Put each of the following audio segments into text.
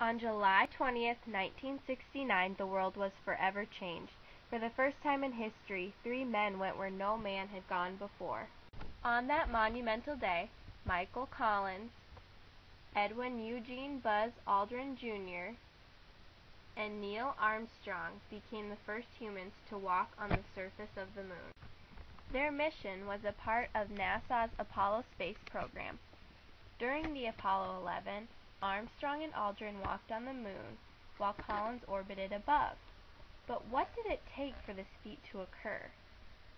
On July 20th, 1969, the world was forever changed. For the first time in history, 3 men went where no man had gone before. On that monumental day, Michael Collins, Edwin Eugene Buzz Aldrin Jr., and Neil Armstrong became the first humans to walk on the surface of the moon. Their mission was a part of NASA's Apollo space program. During the Apollo 11, Armstrong and Aldrin walked on the moon, while Collins orbited above. But what did it take for this feat to occur?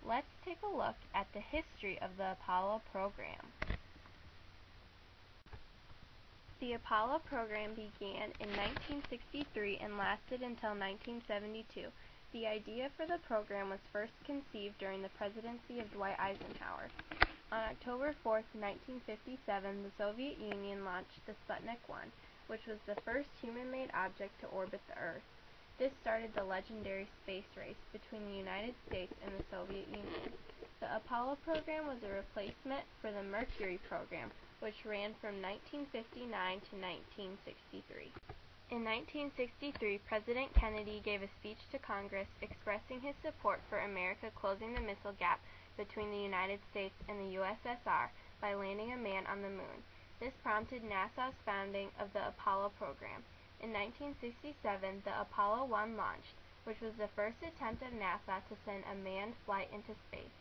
Let's take a look at the history of the Apollo program. The Apollo program began in 1963 and lasted until 1972. The idea for the program was first conceived during the presidency of Dwight Eisenhower. On October 4, 1957, the Soviet Union launched the Sputnik 1, which was the first human-made object to orbit the Earth. This started the legendary space race between the United States and the Soviet Union. The Apollo program was a replacement for the Mercury program, which ran from 1959 to 1963. In 1963, President Kennedy gave a speech to Congress expressing his support for America closing the missile gap between the United States and the USSR by landing a man on the moon. This prompted NASA's founding of the Apollo program. In 1967, the Apollo 1 launched, which was the first attempt of NASA to send a manned flight into space.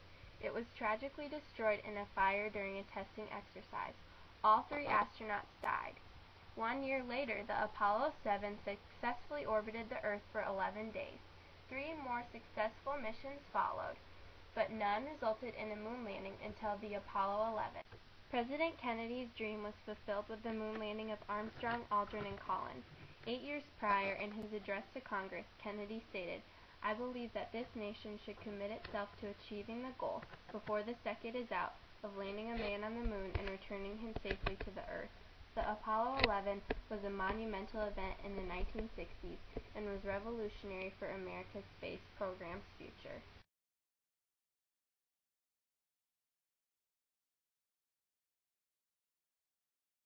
It was tragically destroyed in a fire during a testing exercise. All 3 astronauts died. 1 year later, the Apollo 7 successfully orbited the Earth for 11 days. 3 more successful missions followed, but none resulted in a moon landing until the Apollo 11. President Kennedy's dream was fulfilled with the moon landing of Armstrong, Aldrin, and Collins. 8 years prior, in his address to Congress, Kennedy stated, "I believe that this nation should commit itself to achieving the goal, before this decade is out, of landing a man on the moon and returning him safely to the Earth." The Apollo 11 was a monumental event in the 1960s and was revolutionary for America's space program's future.